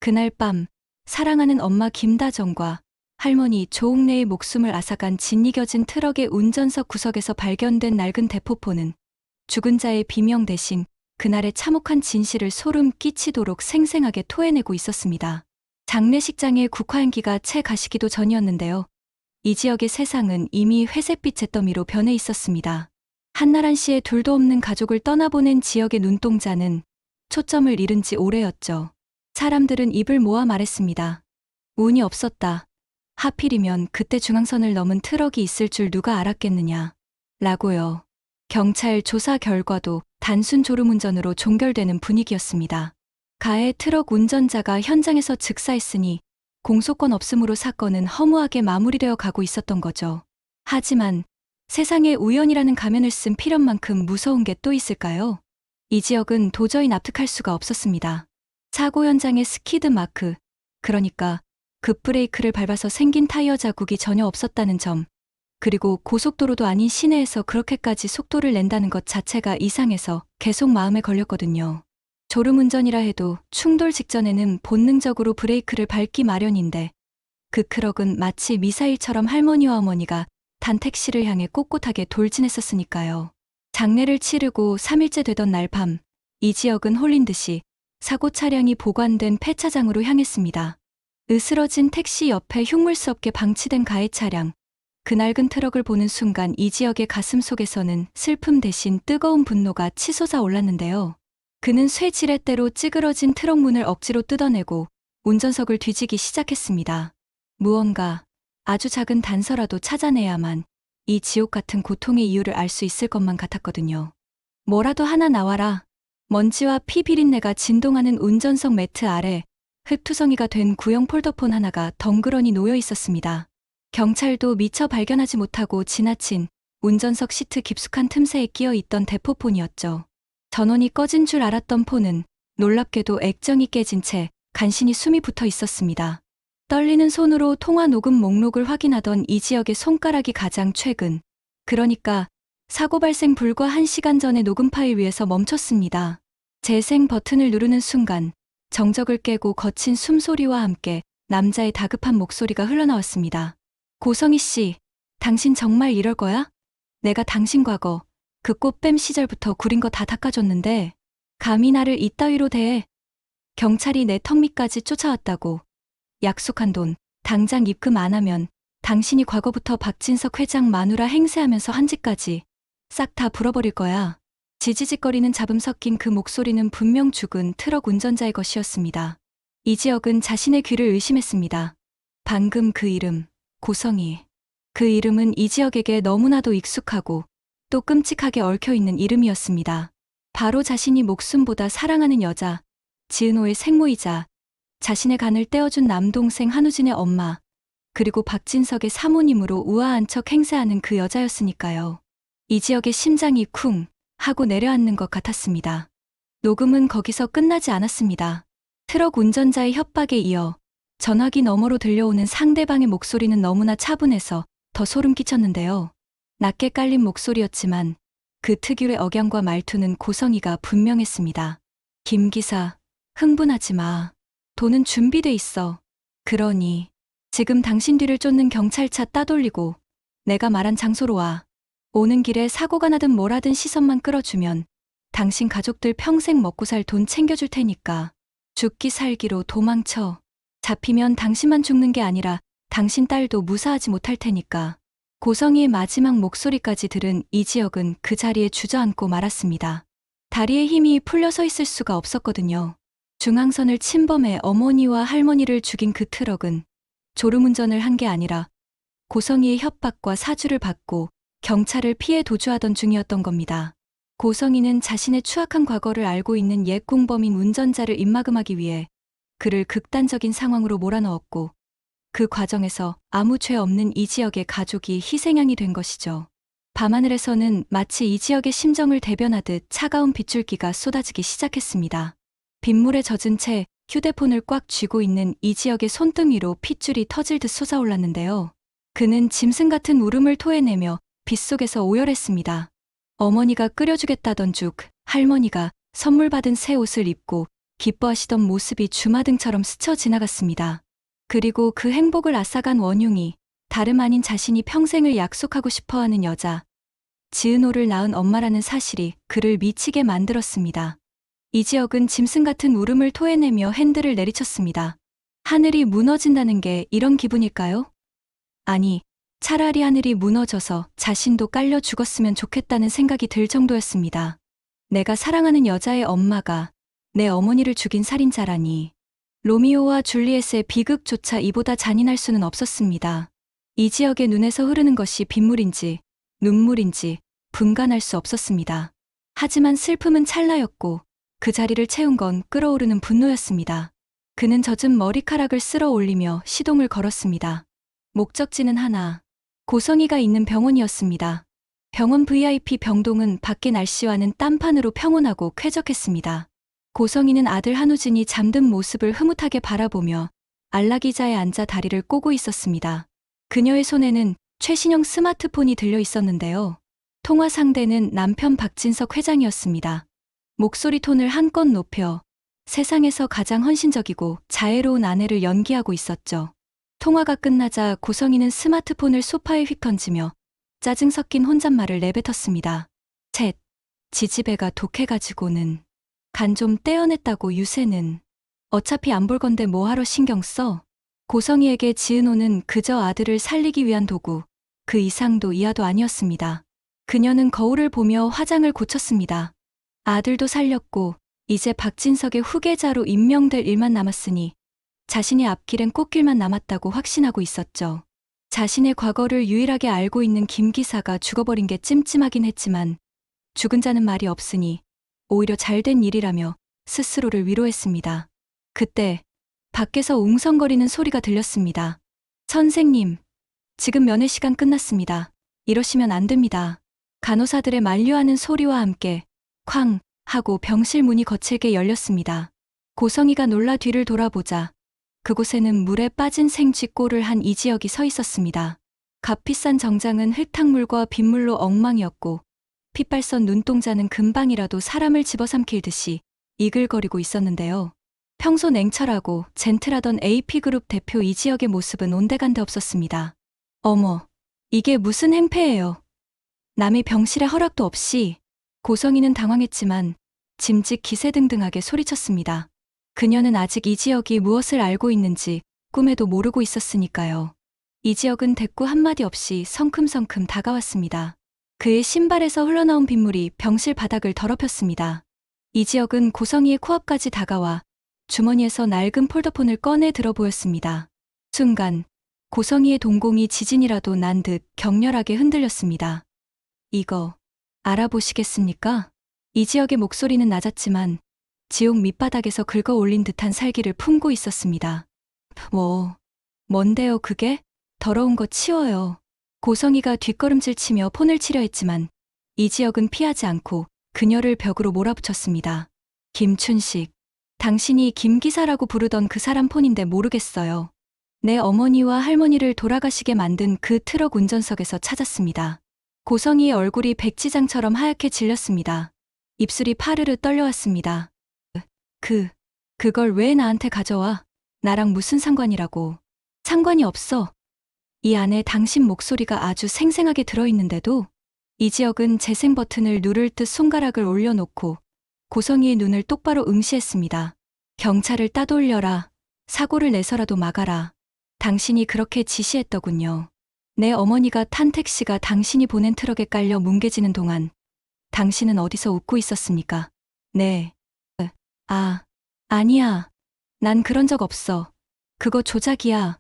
그날 밤 사랑하는 엄마 김다정과 할머니 조옥래의 목숨을 앗아간 짓이겨진 트럭의 운전석 구석에서 발견된 낡은 대포폰은 죽은 자의 비명 대신 그날의 참혹한 진실을 소름 끼치도록 생생하게 토해내고 있었습니다. 장례식장의 국화향기가 채 가시기도 전이었는데요. 이 지역의 세상은 이미 회색빛 잿더미로 변해 있었습니다. 한나란 씨의 둘도 없는 가족을 떠나보낸 지역의 눈동자는 초점을 잃은 지 오래였죠. 사람들은 입을 모아 말했습니다. 운이 없었다. 하필이면 그때 중앙선을 넘은 트럭이 있을 줄 누가 알았겠느냐. 라고요. 경찰 조사 결과도 단순 졸음운전으로 종결되는 분위기였습니다. 가해 트럭 운전자가 현장에서 즉사했으니 공소권 없음으로 사건은 허무하게 마무리되어 가고 있었던 거죠. 하지만 세상에 우연이라는 가면을 쓴 필연만큼 무서운 게 또 있을까요? 이 지역은 도저히 납득할 수가 없었습니다. 사고 현장의 스키드 마크, 그러니까 급브레이크를 밟아서 생긴 타이어 자국이 전혀 없었다는 점, 그리고 고속도로도 아닌 시내에서 그렇게까지 속도를 낸다는 것 자체가 이상해서 계속 마음에 걸렸거든요. 졸음운전이라 해도 충돌 직전에는 본능적으로 브레이크를 밟기 마련인데 그 트럭은 마치 미사일처럼 할머니와 어머니가 단 택시를 향해 꼿꼿하게 돌진했었으니까요. 장례를 치르고 3일째 되던 날 밤, 이 지역은 홀린 듯이 사고 차량이 보관된 폐차장으로 향했습니다. 으스러진 택시 옆에 흉물스럽게 방치된 가해 차량, 그 낡은 트럭을 보는 순간 이 지역의 가슴 속에서는 슬픔 대신 뜨거운 분노가 치솟아 올랐는데요. 그는 쇠 지렛대로 찌그러진 트럭 문을 억지로 뜯어내고 운전석을 뒤지기 시작했습니다. 무언가 아주 작은 단서라도 찾아내야만 이 지옥 같은 고통의 이유를 알 수 있을 것만 같았거든요. 뭐라도 하나 나와라. 먼지와 피 비린내가 진동하는 운전석 매트 아래 흙투성이가 된 구형 폴더폰 하나가 덩그러니 놓여 있었습니다. 경찰도 미처 발견하지 못하고 지나친 운전석 시트 깊숙한 틈새에 끼어 있던 대포폰이었죠. 전원이 꺼진 줄 알았던 폰은 놀랍게도 액정이 깨진 채 간신히 숨이 붙어 있었습니다. 떨리는 손으로 통화 녹음 목록을 확인하던 이 지역의 손가락이 가장 최근, 그러니까 사고 발생 불과 1시간 전에 녹음 파일 위에서 멈췄습니다. 재생 버튼을 누르는 순간 정적을 깨고 거친 숨소리와 함께 남자의 다급한 목소리가 흘러나왔습니다. 고성희 씨, 당신 정말 이럴 거야? 내가 당신 과거, 그 꽃뱀 시절부터 구린 거 다 닦아줬는데 감히 나를 이따위로 대해. 경찰이 내 턱 밑까지 쫓아왔다고. 약속한 돈, 당장 입금 안 하면 당신이 과거부터 박진석 회장 마누라 행세하면서 한 짓까지 싹 다 불어버릴 거야. 지지직거리는 잡음 섞인 그 목소리는 분명 죽은 트럭 운전자의 것이었습니다. 이 지역은 자신의 귀를 의심했습니다. 방금 그 이름, 고성희. 그 이름은 이 지역에게 너무나도 익숙하고 또 끔찍하게 얽혀있는 이름이었습니다. 바로 자신이 목숨보다 사랑하는 여자, 지은호의 생모이자 자신의 간을 떼어준 남동생 한우진의 엄마, 그리고 박진석의 사모님으로 우아한 척 행세하는 그 여자였으니까요. 이 지역의 심장이 쿵 하고 내려앉는 것 같았습니다. 녹음은 거기서 끝나지 않았습니다. 트럭 운전자의 협박에 이어 전화기 너머로 들려오는 상대방의 목소리는 너무나 차분해서 더 소름 끼쳤는데요. 낮게 깔린 목소리였지만 그 특유의 억양과 말투는 고성희가 분명했습니다. 김 기사, 흥분하지 마. 돈은 준비돼 있어. 그러니 지금 당신 뒤를 쫓는 경찰차 따돌리고 내가 말한 장소로 와. 오는 길에 사고가 나든 뭐라든 시선만 끌어주면 당신 가족들 평생 먹고 살 돈 챙겨줄 테니까. 죽기 살기로 도망쳐. 잡히면 당신만 죽는 게 아니라 당신 딸도 무사하지 못할 테니까. 고성희의 마지막 목소리까지 들은 이 지역은 그 자리에 주저앉고 말았습니다. 다리에 힘이 풀려 서 있을 수가 없었거든요. 중앙선을 침범해 어머니와 할머니를 죽인 그 트럭은 졸음운전을 한 게 아니라 고성희의 협박과 사주를 받고 경찰을 피해 도주하던 중이었던 겁니다. 고성희는 자신의 추악한 과거를 알고 있는 옛 공범인 운전자를 입막음하기 위해 그를 극단적인 상황으로 몰아넣었고 그 과정에서 아무 죄 없는 이 지역의 가족이 희생양이 된 것이죠. 밤하늘에서는 마치 이 지역의 심정을 대변하듯 차가운 빗줄기가 쏟아지기 시작했습니다. 빗물에 젖은 채 휴대폰을 꽉 쥐고 있는 이 지역의 손등 위로 핏줄이 터질 듯 솟아올랐는데요. 그는 짐승 같은 울음을 토해내며 빗속에서 오열했습니다. 어머니가 끓여주겠다던 죽, 할머니가 선물 받은 새 옷을 입고 기뻐하시던 모습이 주마등처럼 스쳐 지나갔습니다. 그리고 그 행복을 앗아간 원흉이 다름 아닌 자신이 평생을 약속하고 싶어하는 여자, 지은호를 낳은 엄마라는 사실이 그를 미치게 만들었습니다. 이지혁은 짐승 같은 울음을 토해내며 핸들을 내리쳤습니다. 하늘이 무너진다는 게 이런 기분일까요? 아니, 차라리 하늘이 무너져서 자신도 깔려 죽었으면 좋겠다는 생각이 들 정도였습니다. 내가 사랑하는 여자의 엄마가 내 어머니를 죽인 살인자라니. 로미오와 줄리엣의 비극조차 이보다 잔인할 수는 없었습니다. 이지혁의 눈에서 흐르는 것이 빗물인지 눈물인지 분간할 수 없었습니다. 하지만 슬픔은 찰나였고 그 자리를 채운 건 끓어오르는 분노였습니다. 그는 젖은 머리카락을 쓸어 올리며 시동을 걸었습니다. 목적지는 하나, 고성이가 있는 병원이었습니다. 병원 VIP 병동은 밖의 날씨와는 딴판으로 평온하고 쾌적했습니다. 고성이는 아들 한우진이 잠든 모습을 흐뭇하게 바라보며 안락의자에 앉아 다리를 꼬고 있었습니다. 그녀의 손에는 최신형 스마트폰이 들려 있었는데요. 통화 상대는 남편 박진석 회장이었습니다. 목소리 톤을 한껏 높여 세상에서 가장 헌신적이고 자애로운 아내를 연기하고 있었죠. 통화가 끝나자 고성이는 스마트폰을 소파에 휙 던지며 짜증 섞인 혼잣말을 내뱉었습니다. 셋, 지지배가 독해가지고는 간 좀 떼어냈다고 유세는. 어차피 안 볼 건데 뭐하러 신경 써? 고성이에게 지은호는 그저 아들을 살리기 위한 도구, 그 이상도 이하도 아니었습니다. 그녀는 거울을 보며 화장을 고쳤습니다. 아들도 살렸고 이제 박진석의 후계자로 임명될 일만 남았으니 자신의 앞길엔 꽃길만 남았다고 확신하고 있었죠. 자신의 과거를 유일하게 알고 있는 김 기사가 죽어버린 게 찜찜하긴 했지만 죽은 자는 말이 없으니 오히려 잘된 일이라며 스스로를 위로했습니다. 그때 밖에서 웅성거리는 소리가 들렸습니다. 선생님, 지금 면회 시간 끝났습니다. 이러시면 안 됩니다. 간호사들의 만류하는 소리와 함께 쾅 하고 병실 문이 거칠게 열렸습니다. 고성이가 놀라 뒤를 돌아보자 그곳에는 물에 빠진 생쥐꼴을 한 이지혁이 서 있었습니다. 값비싼 정장은 흙탕물과 빗물로 엉망이었고 핏발선 눈동자는 금방이라도 사람을 집어삼킬 듯이 이글거리고 있었는데요. 평소 냉철하고 젠틀하던 AP그룹 대표 이지혁의 모습은 온데간데 없었습니다. 어머, 이게 무슨 행패예요. 남의 병실에 허락도 없이. 고성이는 당황했지만 짐짓 기세등등하게 소리쳤습니다. 그녀는 아직 이지혁이 무엇을 알고 있는지 꿈에도 모르고 있었으니까요. 이지혁은 대꾸 한마디 없이 성큼성큼 다가왔습니다. 그의 신발에서 흘러나온 빗물이 병실 바닥을 더럽혔습니다. 이지혁은 고성이의 코앞까지 다가와 주머니에서 낡은 폴더폰을 꺼내 들어 보였습니다. 순간 고성이의 동공이 지진이라도 난 듯 격렬하게 흔들렸습니다. 이거 알아보시겠습니까? 이지혁의 목소리는 낮았지만 지옥 밑바닥에서 긁어 올린 듯한 살기를 품고 있었습니다. 뭔데요 그게? 더러운 거 치워요. 고성이가 뒷걸음질 치며 폰을 치려 했지만 이지혁은 피하지 않고 그녀를 벽으로 몰아붙였습니다. 김춘식, 당신이 김 기사라고 부르던 그 사람 폰인데 모르겠어요. 내 어머니와 할머니를 돌아가시게 만든 그 트럭 운전석에서 찾았습니다. 고성이의 얼굴이 백지장처럼 하얗게 질렸습니다. 입술이 파르르 떨려왔습니다. 그걸 왜 나한테 가져와? 나랑 무슨 상관이라고. 상관이 없어. 이 안에 당신 목소리가 아주 생생하게 들어있는데도. 이지혁은 재생 버튼을 누를 듯 손가락을 올려놓고 고성이의 눈을 똑바로 응시했습니다. 경찰을 따돌려라. 사고를 내서라도 막아라. 당신이 그렇게 지시했더군요. 내 어머니가 탄 택시가 당신이 보낸 트럭에 깔려 뭉개지는 동안 당신은 어디서 웃고 있었습니까? 네. 아니야. 난 그런 적 없어. 그거 조작이야.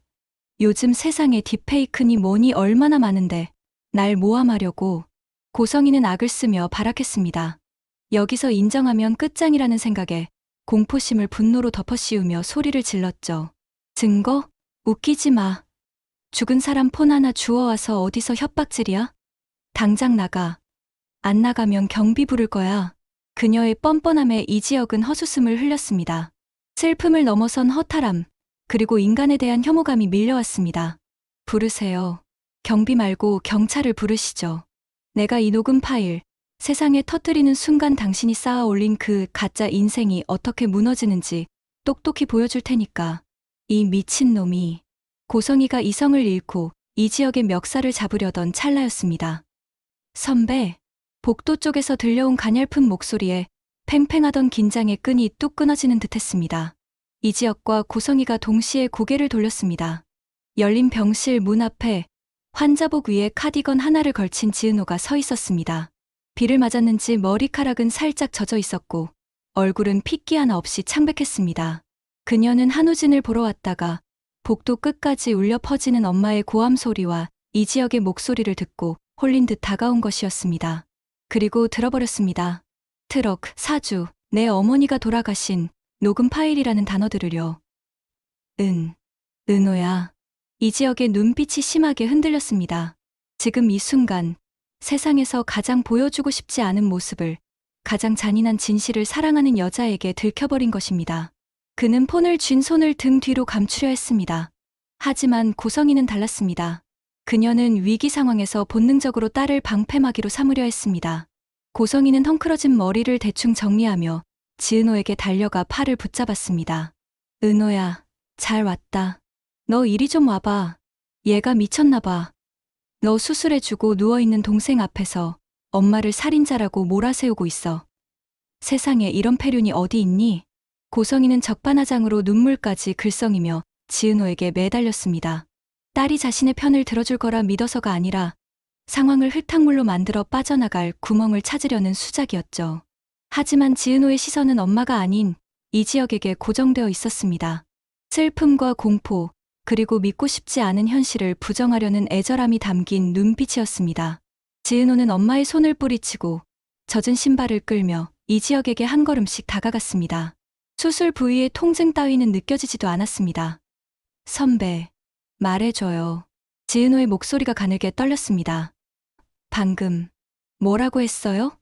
요즘 세상에 딥페이크니 뭐니 얼마나 많은데 날 모함하려고. 고성이는 악을 쓰며 발악했습니다. 여기서 인정하면 끝장이라는 생각에 공포심을 분노로 덮어씌우며 소리를 질렀죠. 증거? 웃기지 마. 죽은 사람 폰 하나 주워와서 어디서 협박질이야? 당장 나가. 안 나가면 경비 부를 거야. 그녀의 뻔뻔함에 이지혁은 헛웃음을 흘렸습니다. 슬픔을 넘어선 허탈함, 그리고 인간에 대한 혐오감이 밀려왔습니다. 부르세요. 경비 말고 경찰을 부르시죠. 내가 이 녹음 파일 세상에 터뜨리는 순간 당신이 쌓아 올린 그 가짜 인생이 어떻게 무너지는지 똑똑히 보여줄 테니까. 이 미친놈이. 고성이가 이성을 잃고 이 지역의 멱살을 잡으려던 찰나였습니다. 선배. 복도 쪽에서 들려온 가냘픈 목소리에 팽팽하던 긴장의 끈이 뚝 끊어지는 듯했습니다. 이지혁과 고성이가 동시에 고개를 돌렸습니다. 열린 병실 문 앞에 환자복 위에 카디건 하나를 걸친 지은호가 서 있었습니다. 비를 맞았는지 머리카락은 살짝 젖어 있었고 얼굴은 핏기 하나 없이 창백했습니다. 그녀는 한우진을 보러 왔다가 복도 끝까지 울려 퍼지는 엄마의 고함 소리와 이지혁의 목소리를 듣고 홀린 듯 다가온 것이었습니다. 그리고 들어버렸습니다. 트럭, 사주, 내 어머니가 돌아가신 녹음 파일이라는 단어들을요. 은호야. 이지혁의 눈빛이 심하게 흔들렸습니다. 지금 이 순간 세상에서 가장 보여주고 싶지 않은 모습을, 가장 잔인한 진실을 사랑하는 여자에게 들켜버린 것입니다. 그는 폰을 쥔 손을 등 뒤로 감추려 했습니다. 하지만 고성이는 달랐습니다. 그녀는 위기 상황에서 본능적으로 딸을 방패막이로 삼으려 했습니다. 고성이는 헝클어진 머리를 대충 정리하며 지은호에게 달려가 팔을 붙잡았습니다. 은호야, 잘 왔다. 너 이리 좀 와봐. 얘가 미쳤나봐. 너 수술해주고 누워있는 동생 앞에서 엄마를 살인자라고 몰아세우고 있어. 세상에 이런 폐륜이 어디 있니? 고성이는 적반하장으로 눈물까지 글썽이며 지은호에게 매달렸습니다. 딸이 자신의 편을 들어줄 거라 믿어서가 아니라 상황을 흙탕물로 만들어 빠져나갈 구멍을 찾으려는 수작이었죠. 하지만 지은호의 시선은 엄마가 아닌 이지혁에게 고정되어 있었습니다. 슬픔과 공포, 그리고 믿고 싶지 않은 현실을 부정하려는 애절함이 담긴 눈빛이었습니다. 지은호는 엄마의 손을 뿌리치고 젖은 신발을 끌며 이지혁에게 한 걸음씩 다가갔습니다. 수술 부위의 통증 따위는 느껴지지도 않았습니다. 선배, 말해줘요. 지은호의 목소리가 가늘게 떨렸습니다. 방금 뭐라고 했어요?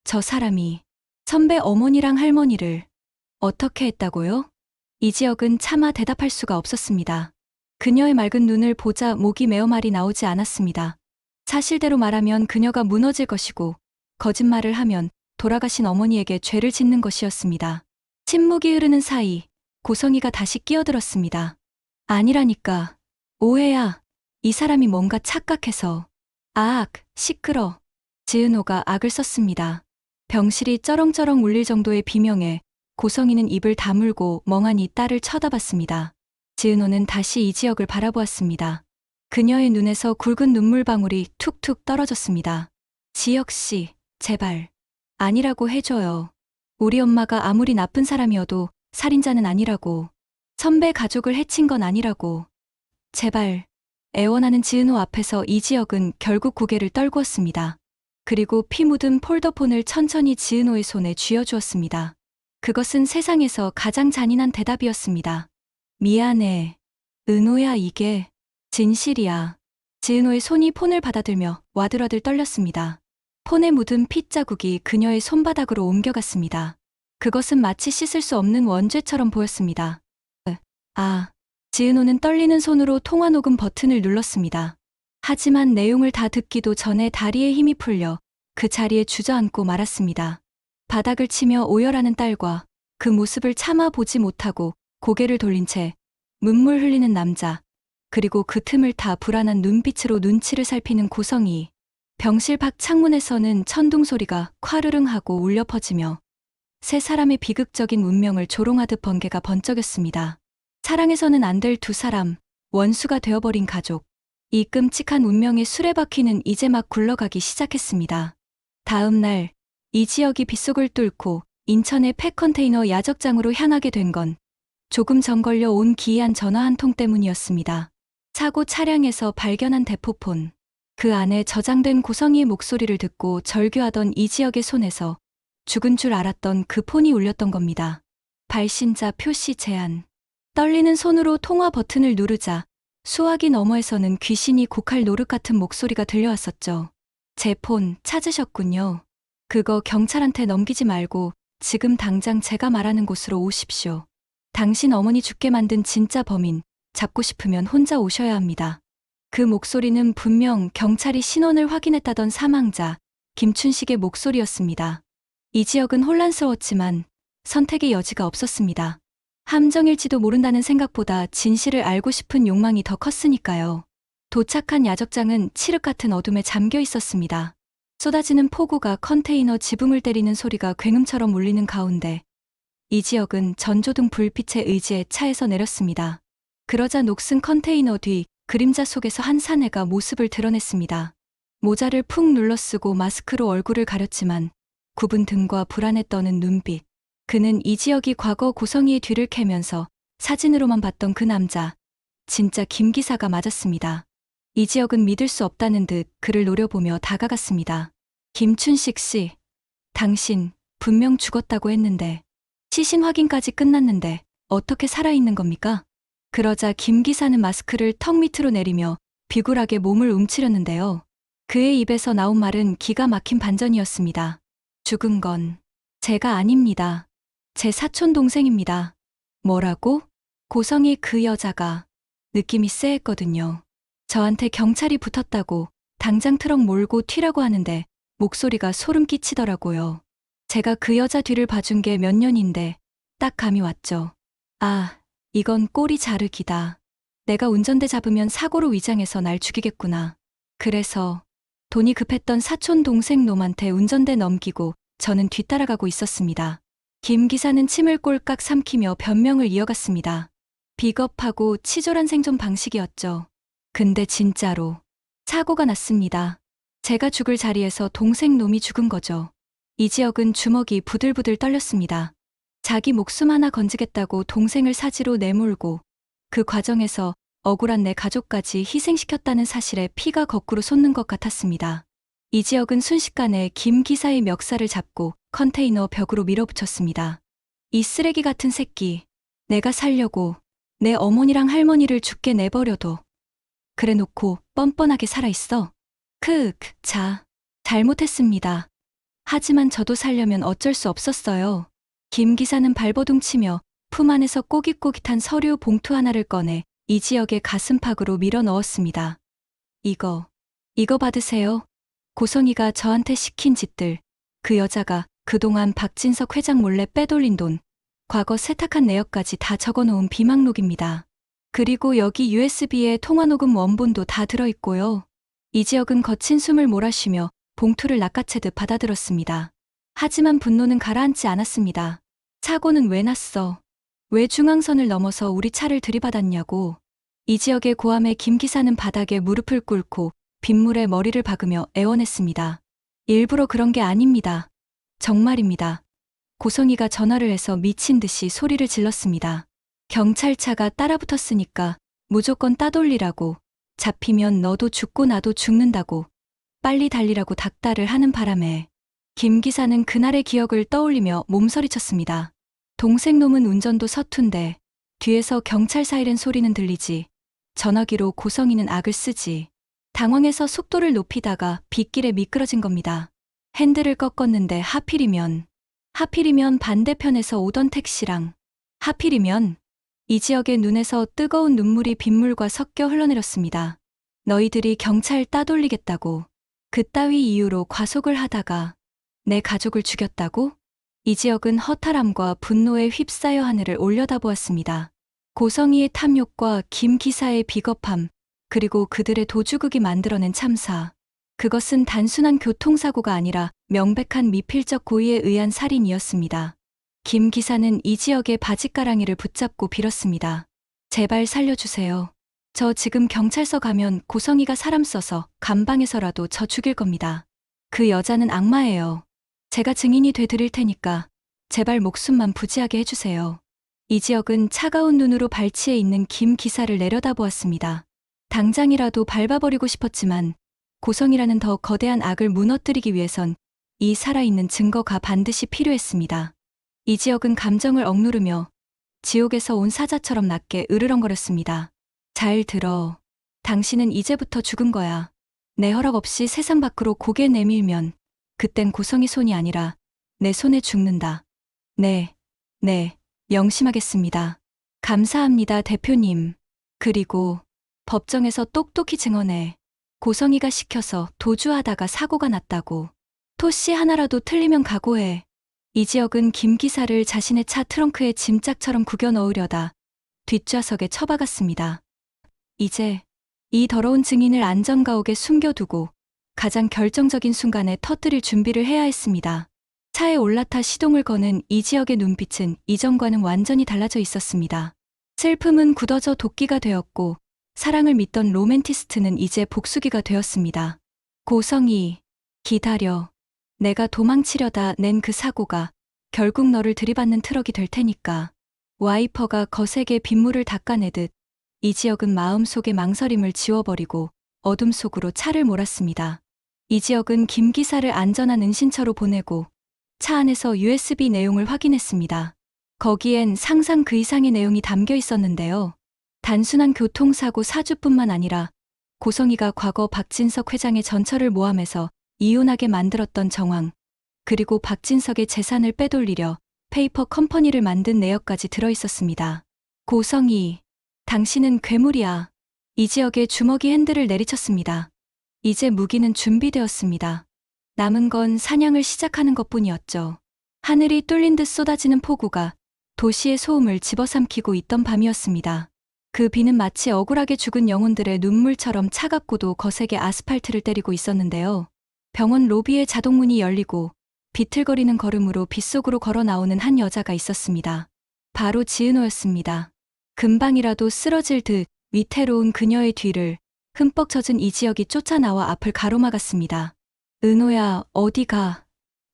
저 사람이 선배 어머니랑 할머니를 어떻게 했다고요? 이지혁은 차마 대답할 수가 없었습니다. 그녀의 맑은 눈을 보자 목이 메어 말이 나오지 않았습니다. 사실대로 말하면 그녀가 무너질 것이고 거짓말을 하면 돌아가신 어머니에게 죄를 짓는 것이었습니다. 침묵이 흐르는 사이 고성이가 다시 끼어들었습니다. 아니라니까. 오해야. 이 사람이 뭔가 착각해서. 아악, 시끄러. 지은호가 악을 썼습니다. 병실이 쩌렁쩌렁 울릴 정도의 비명에 고성이는 입을 다물고 멍하니 딸을 쳐다봤습니다. 지은호는 다시 이지혁을 바라보았습니다. 그녀의 눈에서 굵은 눈물방울이 툭툭 떨어졌습니다. 지혁씨, 제발. 아니라고 해줘요. 우리 엄마가 아무리 나쁜 사람이어도 살인자는 아니라고. 선배 가족을 해친 건 아니라고. 제발. 애원하는 지은호 앞에서 이지혁은 결국 고개를 떨구었습니다. 그리고 피 묻은 폴더폰을 천천히 지은호의 손에 쥐어주었습니다. 그것은 세상에서 가장 잔인한 대답이었습니다. 미안해. 은호야, 이게 진실이야. 지은호의 손이 폰을 받아들며 와들와들 떨렸습니다. 폰에 묻은 핏자국이 그녀의 손바닥으로 옮겨갔습니다. 그것은 마치 씻을 수 없는 원죄처럼 보였습니다. 지은호는 떨리는 손으로 통화 녹음 버튼을 눌렀습니다. 하지만 내용을 다 듣기도 전에 다리에 힘이 풀려 그 자리에 주저앉고 말았습니다. 바닥을 치며 오열하는 딸과 그 모습을 참아 보지 못하고 고개를 돌린 채 눈물 흘리는 남자, 그리고 그 틈을 타 불안한 눈빛으로 눈치를 살피는 고성이. 병실 밖 창문에서는 천둥 소리가 콰르릉 하고 울려 퍼지며 세 사람의 비극적인 운명을 조롱하듯 번개가 번쩍였습니다. 사랑해서는 안 될 두 사람, 원수가 되어버린 가족. 이 끔찍한 운명의 수레바퀴는 이제 막 굴러가기 시작했습니다. 다음 날, 이지혁이 빗속을 뚫고 인천의 팩컨테이너 야적장으로 향하게 된 건 조금 전 걸려온 기이한 전화 한 통 때문이었습니다. 사고 차량에서 발견한 대포폰. 그 안에 저장된 고성이의 목소리를 듣고 절규하던 이지혁의 손에서 죽은 줄 알았던 그 폰이 울렸던 겁니다. 발신자 표시 제한. 떨리는 손으로 통화 버튼을 누르자 수화기 너머에서는 귀신이 곡할 노릇 같은 목소리가 들려왔었죠. 제 폰 찾으셨군요. 그거 경찰한테 넘기지 말고 지금 당장 제가 말하는 곳으로 오십시오. 당신 어머니 죽게 만든 진짜 범인 잡고 싶으면 혼자 오셔야 합니다. 그 목소리는 분명 경찰이 신원을 확인했다던 사망자 김춘식의 목소리였습니다. 이지혁은 혼란스러웠지만 선택의 여지가 없었습니다. 함정일지도 모른다는 생각보다 진실을 알고 싶은 욕망이 더 컸으니까요. 도착한 야적장은 칠흑 같은 어둠에 잠겨 있었습니다. 쏟아지는 폭우가 컨테이너 지붕을 때리는 소리가 굉음처럼 울리는 가운데 이지혁은 전조등 불빛에 의지해 차에서 내렸습니다. 그러자 녹슨 컨테이너 뒤 그림자 속에서 한 사내가 모습을 드러냈습니다. 모자를 푹 눌러쓰고 마스크로 얼굴을 가렸지만 굽은 등과 불안에 떠는 눈빛. 그는 이지혁이 과거 고성이의 뒤를 캐면서 사진으로만 봤던 그 남자, 진짜 김 기사가 맞았습니다. 이지혁은 믿을 수 없다는 듯 그를 노려보며 다가갔습니다. 김춘식 씨, 당신 분명 죽었다고 했는데 시신 확인까지 끝났는데 어떻게 살아있는 겁니까? 그러자 김 기사는 마스크를 턱 밑으로 내리며 비굴하게 몸을 움츠렸는데요. 그의 입에서 나온 말은 기가 막힌 반전이었습니다. 죽은 건 제가 아닙니다. 제 사촌 동생입니다. 뭐라고? 고성이 그 여자가 느낌이 쎄했거든요. 저한테 경찰이 붙었다고 당장 트럭 몰고 튀라고 하는데 목소리가 소름 끼치더라고요. 제가 그 여자 뒤를 봐준 게 몇 년인데 딱 감이 왔죠. 아, 이건 꼬리 자르기다. 내가 운전대 잡으면 사고로 위장해서 날 죽이겠구나. 그래서 돈이 급했던 사촌 동생 놈한테 운전대 넘기고 저는 뒤따라가고 있었습니다. 김 기사는 침을 꼴깍 삼키며 변명을 이어갔습니다. 비겁하고 치졸한 생존 방식이었죠. 근데 진짜로 사고가 났습니다. 제가 죽을 자리에서 동생 놈이 죽은 거죠. 이지혁은 주먹이 부들부들 떨렸습니다. 자기 목숨 하나 건지겠다고 동생을 사지로 내몰고 그 과정에서 억울한 내 가족까지 희생시켰다는 사실에 피가 거꾸로 솟는 것 같았습니다. 이지혁은 순식간에 김 기사의 멱살을 잡고 컨테이너 벽으로 밀어붙였습니다. 이 쓰레기 같은 새끼, 내가 살려고 내 어머니랑 할머니를 죽게 내버려둬. 그래 놓고 뻔뻔하게 살아있어. 자, 잘못했습니다. 하지만 저도 살려면 어쩔 수 없었어요. 김 기사는 발버둥 치며 품 안에서 꼬깃꼬깃한 서류 봉투 하나를 꺼내 이지혁의 가슴팍으로 밀어 넣었습니다. 이거 받으세요. 고성이가 저한테 시킨 짓들, 그 여자가 그동안 박진석 회장 몰래 빼돌린 돈, 과거 세탁한 내역까지 다 적어놓은 비망록입니다. 그리고 여기 USB에 통화녹음 원본도 다 들어있고요. 이지혁은 거친 숨을 몰아쉬며 봉투를 낚아채듯 받아들었습니다. 하지만 분노는 가라앉지 않았습니다. 사고는 왜 났어? 왜 중앙선을 넘어서 우리 차를 들이받았냐고. 이지혁의 고함에 김 기사는 바닥에 무릎을 꿇고 빗물에 머리를 박으며 애원했습니다. 일부러 그런 게 아닙니다. 정말입니다. 고성이가 전화를 해서 미친 듯이 소리를 질렀습니다. 경찰차가 따라붙었으니까 무조건 따돌리라고. 잡히면 너도 죽고 나도 죽는다고. 빨리 달리라고 닥달을 하는 바람에 김 기사는 그날의 기억을 떠올리며 몸서리쳤습니다. 동생 놈은 운전도 서툰데 뒤에서 경찰 사이렌 소리는 들리지. 전화기로 고성이는 악을 쓰지. 당황해서 속도를 높이다가 빗길에 미끄러진 겁니다. 핸들을 꺾었는데 하필이면 반대편에서 오던 택시랑 하필이면 이지혁의 눈에서 뜨거운 눈물이 빗물과 섞여 흘러내렸습니다. 너희들이 경찰 따돌리겠다고 그따위 이유로 과속을 하다가 내 가족을 죽였다고? 이지혁은 허탈함과 분노에 휩싸여 하늘을 올려다보았습니다. 고성이의 탐욕과 김 기사의 비겁함, 그리고 그들의 도주극이 만들어낸 참사. 그것은 단순한 교통사고가 아니라 명백한 미필적 고의에 의한 살인이었습니다. 김 기사는 이지혁의 바짓가랑이를 붙잡고 빌었습니다. 제발 살려주세요. 저 지금 경찰서 가면 고성이가 사람 써서 감방에서라도 저 죽일 겁니다. 그 여자는 악마예요. 제가 증인이 돼드릴 테니까 제발 목숨만 부지하게 해주세요. 이지혁은 차가운 눈으로 발치에 있는 김 기사를 내려다보았습니다. 당장이라도 밟아버리고 싶었지만 고성이라는 더 거대한 악을 무너뜨리기 위해선 이 살아있는 증거가 반드시 필요했습니다. 이지혁은 감정을 억누르며 지옥에서 온 사자처럼 낮게 으르렁거렸습니다. 잘 들어. 당신은 이제부터 죽은 거야. 내 허락 없이 세상 밖으로 고개 내밀면 그땐 고성이 손이 아니라 내 손에 죽는다. 네, 명심하겠습니다. 감사합니다, 대표님. 그리고 법정에서 똑똑히 증언해. 고성이가 시켜서 도주하다가 사고가 났다고. 토씨 하나라도 틀리면 각오해. 이지혁은 김 기사를 자신의 차 트렁크에 짐짝처럼 구겨 넣으려다 뒷좌석에 처박았습니다. 이제 이 더러운 증인을 안전가옥에 숨겨두고 가장 결정적인 순간에 터뜨릴 준비를 해야 했습니다. 차에 올라타 시동을 거는 이지혁의 눈빛은 이전과는 완전히 달라져 있었습니다. 슬픔은 굳어져 도끼가 되었고 사랑을 믿던 로맨티스트는 이제 복수기가 되었습니다. 고성이, 기다려. 내가 도망치려다 낸 그 사고가 결국 너를 들이받는 트럭이 될 테니까. 와이퍼가 거세게 빗물을 닦아내듯 이지혁은 마음속의 망설임을 지워버리고 어둠 속으로 차를 몰았습니다. 이지혁은 김 기사를 안전한 은신처로 보내고 차 안에서 USB 내용을 확인했습니다. 거기엔 상상 그 이상의 내용이 담겨 있었는데요. 단순한 교통사고 사주뿐만 아니라 고성이가 과거 박진석 회장의 전처를 모함해서 이혼하게 만들었던 정황, 그리고 박진석의 재산을 빼돌리려 페이퍼 컴퍼니를 만든 내역까지 들어있었습니다. 고성이, 당신은 괴물이야. 이지혁의 주먹이 핸들을 내리쳤습니다. 이제 무기는 준비되었습니다. 남은 건 사냥을 시작하는 것뿐이었죠. 하늘이 뚫린 듯 쏟아지는 폭우가 도시의 소음을 집어삼키고 있던 밤이었습니다. 그 비는 마치 억울하게 죽은 영혼들의 눈물처럼 차갑고도 거세게 아스팔트를 때리고 있었는데요. 병원 로비의 자동문이 열리고 비틀거리는 걸음으로 빗속으로 걸어 나오는 한 여자가 있었습니다. 바로 지은호였습니다. 금방이라도 쓰러질 듯 위태로운 그녀의 뒤를 흠뻑 젖은 이지혁이 쫓아나와 앞을 가로막았습니다. 은호야, 어디 가?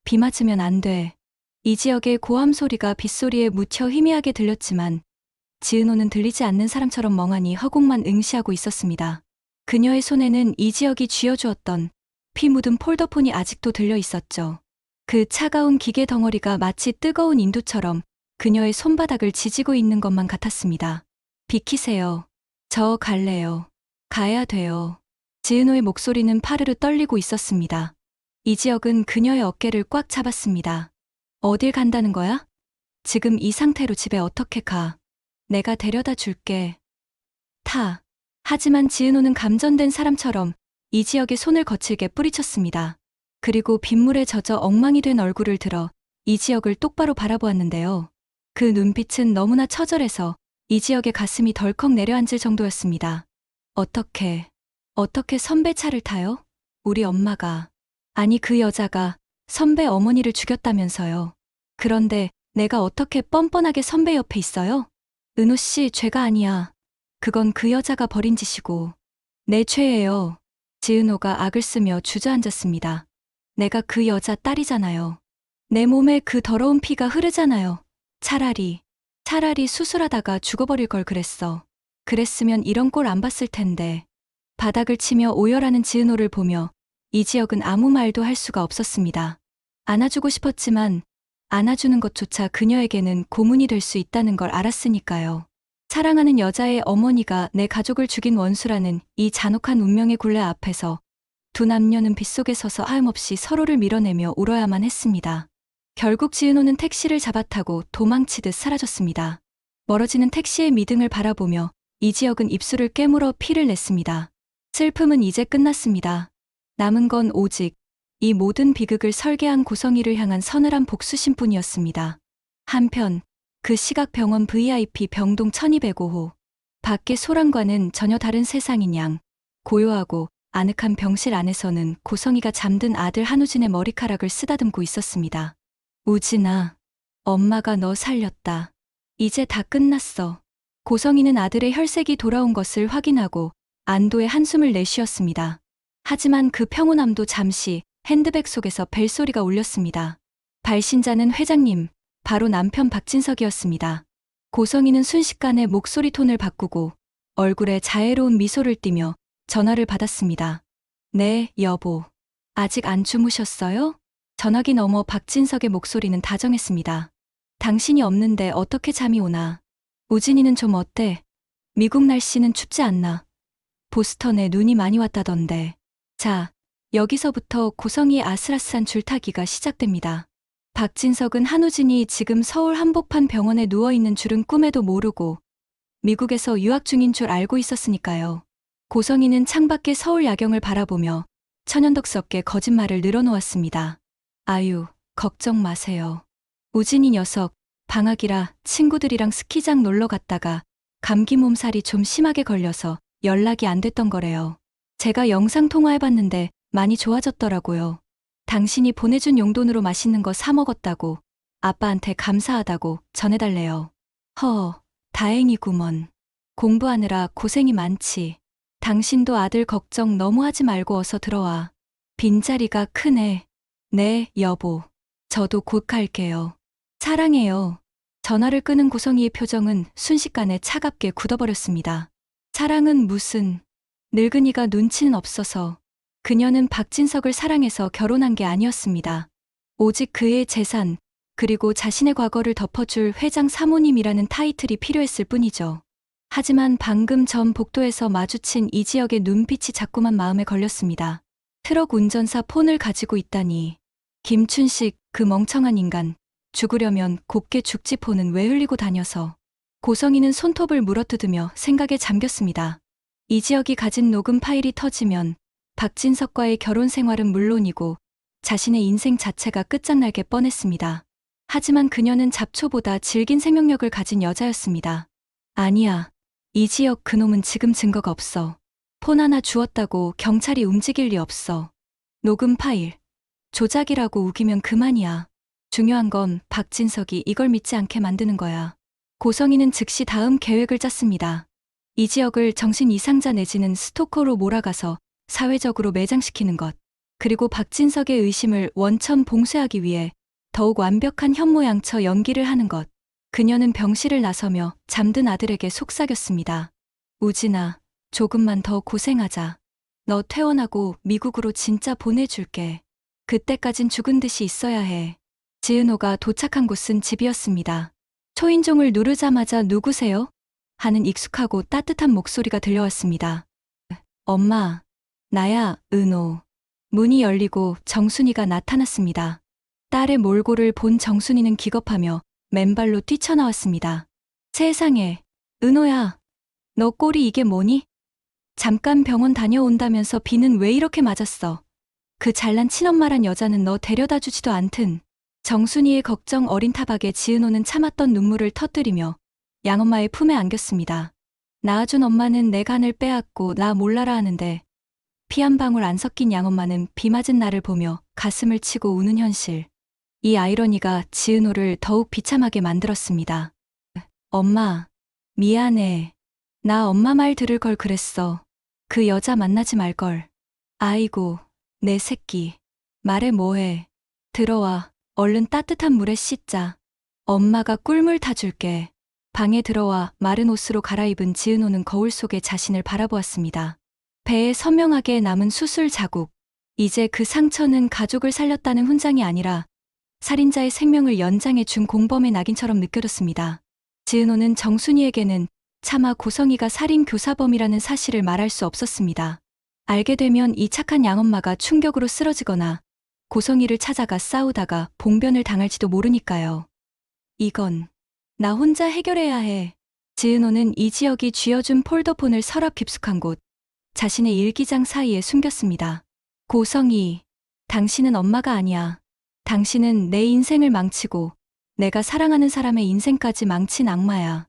비 맞으면 안 돼. 이지혁의 고함 소리가 빗소리에 묻혀 희미하게 들렸지만 지은호는 들리지 않는 사람처럼 멍하니 허공만 응시하고 있었습니다. 그녀의 손에는 이지혁이 쥐어주었던 피 묻은 폴더폰이 아직도 들려 있었죠. 그 차가운 기계 덩어리가 마치 뜨거운 인두처럼 그녀의 손바닥을 지지고 있는 것만 같았습니다. 비키세요. 저 갈래요. 가야 돼요. 지은호의 목소리는 파르르 떨리고 있었습니다. 이지혁은 그녀의 어깨를 꽉 잡았습니다. 어딜 간다는 거야? 지금 이 상태로 집에 어떻게 가? 내가 데려다 줄게. 타. 하지만 지은호는 감전된 사람처럼 이지혁의 손을 거칠게 뿌리쳤습니다. 그리고 빗물에 젖어 엉망이 된 얼굴을 들어 이지혁을 똑바로 바라보았는데요. 그 눈빛은 너무나 처절해서 이지혁의 가슴이 덜컥 내려앉을 정도였습니다. 어떻게 선배 차를 타요? 우리 엄마가. 아니 그 여자가 선배 어머니를 죽였다면서요. 그런데 내가 어떻게 뻔뻔하게 선배 옆에 있어요? 은호 씨 죄가 아니야. 그건 그 여자가 벌인 짓이고. 내 죄예요. 지은호가 악을 쓰며 주저앉았습니다. 내가 그 여자 딸이잖아요. 내 몸에 그 더러운 피가 흐르잖아요. 차라리 수술하다가 죽어버릴 걸 그랬어. 그랬으면 이런 꼴 안 봤을 텐데. 바닥을 치며 오열하는 지은호를 보며 이지혁은 아무 말도 할 수가 없었습니다. 안아주고 싶었지만 안아주는 것조차 그녀에게는 고문이 될 수 있다는 걸 알았으니까요. 사랑하는 여자의 어머니가 내 가족을 죽인 원수라는 이 잔혹한 운명의 굴레 앞에서 두 남녀는 빗속에 서서 하염없이 서로를 밀어내며 울어야만 했습니다. 결국 지은호는 택시를 잡아타고 도망치듯 사라졌습니다. 멀어지는 택시의 미등을 바라보며 이지혁은 입술을 깨물어 피를 냈습니다. 슬픔은 이제 끝났습니다. 남은 건 오직 이 모든 비극을 설계한 고성이를 향한 서늘한 복수심뿐이었습니다. 한편 그 시각 병원 VIP 병동 1205호. 밖의 소란과는 전혀 다른 세상인 양 고요하고 아늑한 병실 안에서는 고성이가 잠든 아들 한우진의 머리카락을 쓰다듬고 있었습니다. 우진아, 엄마가 너 살렸다. 이제 다 끝났어. 고성이는 아들의 혈색이 돌아온 것을 확인하고 안도의 한숨을 내쉬었습니다. 하지만 그 평온함도 잠시 핸드백 속에서 벨소리가 울렸습니다. 발신자는 회장님, 바로 남편 박진석이었습니다. 고성이는 순식간에 목소리 톤을 바꾸고 얼굴에 자애로운 미소를 띠며 전화를 받았습니다. 네, 여보. 아직 안 주무셨어요? 전화기 너머 박진석의 목소리는 다정했습니다. 당신이 없는데 어떻게 잠이 오나? 우진이는 좀 어때? 미국 날씨는 춥지 않나? 보스턴에 눈이 많이 왔다던데. 자, 여기서부터 고성이의 아슬아슬한 줄타기가 시작됩니다. 박진석은 한우진이 지금 서울 한복판 병원에 누워있는 줄은 꿈에도 모르고 미국에서 유학 중인 줄 알고 있었으니까요. 고성이는 창밖의 서울 야경을 바라보며 천연덕스럽게 거짓말을 늘어놓았습니다. 아유, 걱정 마세요. 우진이 녀석, 방학이라 친구들이랑 스키장 놀러 갔다가 감기 몸살이 좀 심하게 걸려서 연락이 안 됐던 거래요. 제가 영상 통화해봤는데 많이 좋아졌더라고요. 당신이 보내준 용돈으로 맛있는 거 사 먹었다고, 아빠한테 감사하다고 전해달래요. 다행이구먼. 공부하느라 고생이 많지. 당신도 아들 걱정 너무 하지 말고 어서 들어와. 빈자리가 크네. 네, 여보. 저도 곧 갈게요. 사랑해요. 전화를 끄는 고성이의 표정은 순식간에 차갑게 굳어버렸습니다. 사랑은 무슨, 늙은이가 눈치는 없어서. 그녀는 박진석을 사랑해서 결혼한 게 아니었습니다. 오직 그의 재산, 그리고 자신의 과거를 덮어줄 회장 사모님이라는 타이틀이 필요했을 뿐이죠. 하지만 방금 전 복도에서 마주친 이지혁의 눈빛이 자꾸만 마음에 걸렸습니다. 트럭 운전사 폰을 가지고 있다니. 김춘식, 그 멍청한 인간. 죽으려면 곱게 죽지 폰은 왜 흘리고 다녀서. 고성이는 손톱을 물어뜯으며 생각에 잠겼습니다. 이지혁이 가진 녹음 파일이 터지면 박진석과의 결혼 생활은 물론이고 자신의 인생 자체가 끝장날 게 뻔했습니다. 하지만 그녀는 잡초보다 질긴 생명력을 가진 여자였습니다. 아니야. 이지혁 그놈은 지금 증거가 없어. 폰 하나 주었다고 경찰이 움직일 리 없어. 녹음 파일. 조작이라고 우기면 그만이야. 중요한 건 박진석이 이걸 믿지 않게 만드는 거야. 고성이는 즉시 다음 계획을 짰습니다. 이지혁을 정신 이상자 내지는 스토커로 몰아가서 사회적으로 매장시키는 것. 그리고 박진석의 의심을 원천 봉쇄하기 위해 더욱 완벽한 현모양처 연기를 하는 것. 그녀는 병실을 나서며 잠든 아들에게 속삭였습니다. 우진아, 조금만 더 고생하자. 너 퇴원하고 미국으로 진짜 보내줄게. 그때까진 죽은 듯이 있어야 해. 지은호가 도착한 곳은 집이었습니다. 초인종을 누르자마자 누구세요? 하는 익숙하고 따뜻한 목소리가 들려왔습니다. 엄마, 나야, 은호. 문이 열리고 정순이가 나타났습니다. 딸의 몰골을 본 정순이는 기겁하며 맨발로 뛰쳐나왔습니다. 세상에, 은호야, 너 꼴이 이게 뭐니? 잠깐 병원 다녀온다면서 비는 왜 이렇게 맞았어? 그 잘난 친엄마란 여자는 너 데려다 주지도 않든. 정순이의 걱정 어린 타박에 지은호는 참았던 눈물을 터뜨리며 양엄마의 품에 안겼습니다. 낳아준 엄마는 내 간을 빼앗고 나 몰라라 하는데 피 한 방울 안 섞인 양엄마는 비 맞은 나를 보며 가슴을 치고 우는 현실. 이 아이러니가 지은호를 더욱 비참하게 만들었습니다. 엄마, 미안해. 나 엄마 말 들을 걸 그랬어. 그 여자 만나지 말걸. 아이고, 내 새끼. 말해 뭐해. 들어와. 얼른 따뜻한 물에 씻자. 엄마가 꿀물 타줄게. 방에 들어와 마른 옷으로 갈아입은 지은호는 거울 속에 자신을 바라보았습니다. 배에 선명하게 남은 수술 자국. 이제 그 상처는 가족을 살렸다는 훈장이 아니라 살인자의 생명을 연장해 준 공범의 낙인처럼 느껴졌습니다. 지은호는 정순이에게는 차마 고성이가 살인 교사범이라는 사실을 말할 수 없었습니다. 알게 되면 이 착한 양엄마가 충격으로 쓰러지거나 고성이를 찾아가 싸우다가 봉변을 당할지도 모르니까요. 이건 나 혼자 해결해야 해. 지은호는 이지혁이 쥐어준 폴더폰을 서랍 깊숙한 곳, 자신의 일기장 사이에 숨겼습니다. 고성이, 당신은 엄마가 아니야. 당신은 내 인생을 망치고 내가 사랑하는 사람의 인생까지 망친 악마야.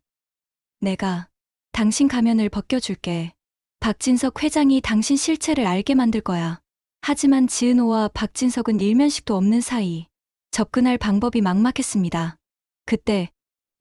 내가 당신 가면을 벗겨줄게. 박진석 회장이 당신 실체를 알게 만들 거야. 하지만 지은호와 박진석은 일면식도 없는 사이. 접근할 방법이 막막했습니다. 그때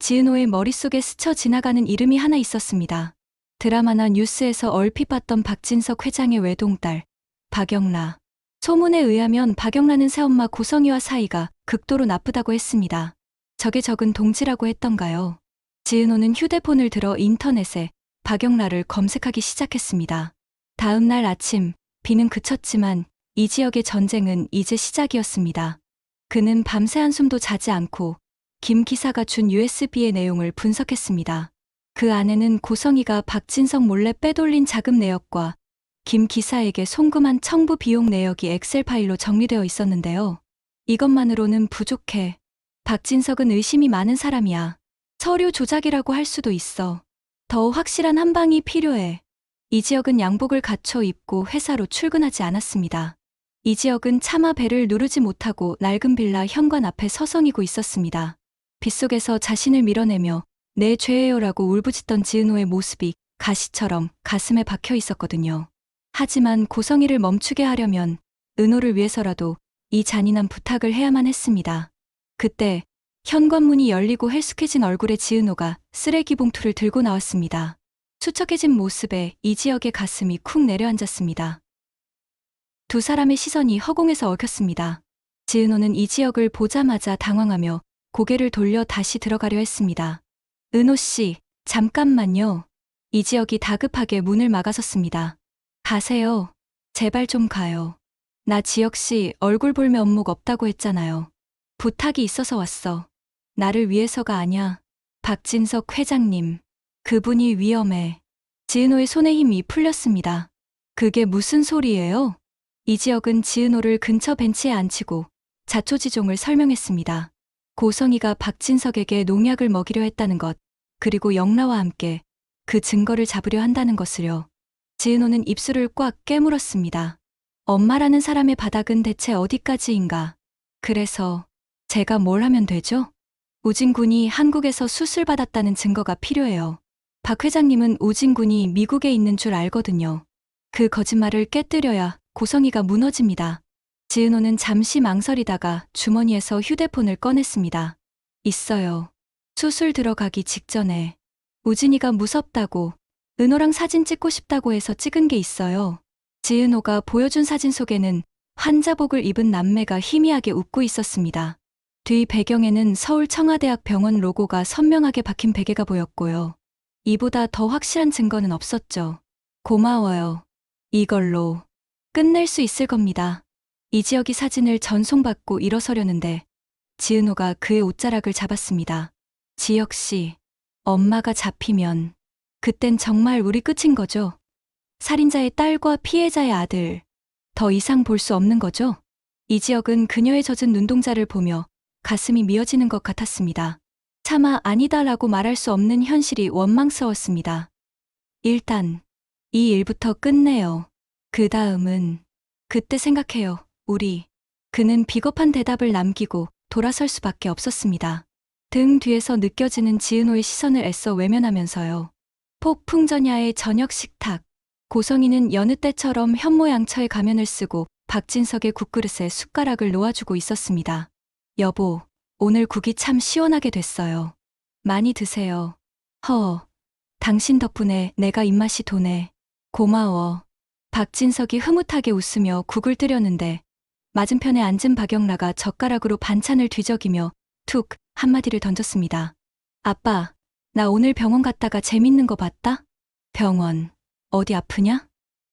지은호의 머릿속에 스쳐 지나가는 이름이 하나 있었습니다. 드라마나 뉴스에서 얼핏 봤던 박진석 회장의 외동딸, 박영라. 소문에 의하면 박영라는 새엄마 고성이와 사이가 극도로 나쁘다고 했습니다. 적에 적은 동지라고 했던가요? 지은호는 휴대폰을 들어 인터넷에 박영라를 검색하기 시작했습니다. 다음 날 아침, 비는 그쳤지만 이 지역의 전쟁은 이제 시작이었습니다. 그는 밤새 한숨도 자지 않고 김 기사가 준 USB의 내용을 분석했습니다. 그 안에는 고성이가 박진석 몰래 빼돌린 자금 내역과 김 기사에게 송금한 청부 비용 내역이 엑셀 파일로 정리되어 있었는데요. 이것만으로는 부족해. 박진석은 의심이 많은 사람이야. 서류 조작이라고 할 수도 있어. 더 확실한 한 방이 필요해. 이 지역은 양복을 갖춰 입고 회사로 출근하지 않았습니다. 이 지역은 차마 배를 누르지 못하고 낡은 빌라 현관 앞에 서성이고 있었습니다. 빗속에서 자신을 밀어내며 내 죄예요라고 울부짖던 지은호의 모습이 가시처럼 가슴에 박혀 있었거든요. 하지만 고성이를 멈추게 하려면 은호를 위해서라도 이 잔인한 부탁을 해야만 했습니다. 그때 현관문이 열리고 헬쑥해진 얼굴의 지은호가 쓰레기 봉투를 들고 나왔습니다. 수척해진 모습에 이 지역의 가슴이 쿵 내려앉았습니다. 두 사람의 시선이 허공에서 얽혔습니다. 지은호는 이 지역을 보자마자 당황하며 고개를 돌려 다시 들어가려 했습니다. 은호 씨, 잠깐만요. 이 지역이 다급하게 문을 막아섰습니다. 가세요. 제발 좀 가요. 나 지역 씨 얼굴 볼 면목 없다고 했잖아요. 부탁이 있어서 왔어. 나를 위해서가 아냐. 박진석 회장님. 그분이 위험해. 지은호의 손에 힘이 풀렸습니다. 그게 무슨 소리예요? 이 지역은 지은호를 근처 벤치에 앉히고 자초지종을 설명했습니다. 고성이가 박진석에게 농약을 먹이려 했다는 것, 그리고 영라와 함께 그 증거를 잡으려 한다는 것을요. 지은호는 입술을 꽉 깨물었습니다. 엄마라는 사람의 바닥은 대체 어디까지인가? 그래서 제가 뭘 하면 되죠? 우진 군이 한국에서 수술받았다는 증거가 필요해요. 박 회장님은 우진 군이 미국에 있는 줄 알거든요. 그 거짓말을 깨뜨려야 고성이가 무너집니다. 지은호는 잠시 망설이다가 주머니에서 휴대폰을 꺼냈습니다. 있어요. 수술 들어가기 직전에 우진이가 무섭다고 은호랑 사진 찍고 싶다고 해서 찍은 게 있어요. 지은호가 보여준 사진 속에는 환자복을 입은 남매가 희미하게 웃고 있었습니다. 뒤 배경에는 서울 청와대학 병원 로고가 선명하게 박힌 베개가 보였고요. 이보다 더 확실한 증거는 없었죠. 고마워요. 이걸로 끝낼 수 있을 겁니다. 이 지역이 사진을 전송받고 일어서려는데 지은호가 그의 옷자락을 잡았습니다. 지역 씨, 엄마가 잡히면 그땐 정말 우리 끝인 거죠? 살인자의 딸과 피해자의 아들, 더 이상 볼 수 없는 거죠? 이 지역은 그녀의 젖은 눈동자를 보며 가슴이 미어지는 것 같았습니다. 차마 아니다라고 말할 수 없는 현실이 원망스러웠습니다. 일단 이 일부터 끝내요. 그 다음은 그때 생각해요. 우리. 그는 비겁한 대답을 남기고 돌아설 수밖에 없었습니다. 등 뒤에서 느껴지는 지은호의 시선을 애써 외면하면서요. 폭풍전야의 저녁 식탁. 고성이는 여느 때처럼 현모양처의 가면을 쓰고 박진석의 국그릇에 숟가락을 놓아주고 있었습니다. 여보, 오늘 국이 참 시원하게 됐어요. 많이 드세요. 당신 덕분에 내가 입맛이 도네. 고마워. 박진석이 흐뭇하게 웃으며 국을 뜨려는데 맞은편에 앉은 박영라가 젓가락으로 반찬을 뒤적이며 툭 한마디를 던졌습니다. 아빠, 나 오늘 병원 갔다가 재밌는 거 봤다? 병원. 어디 아프냐?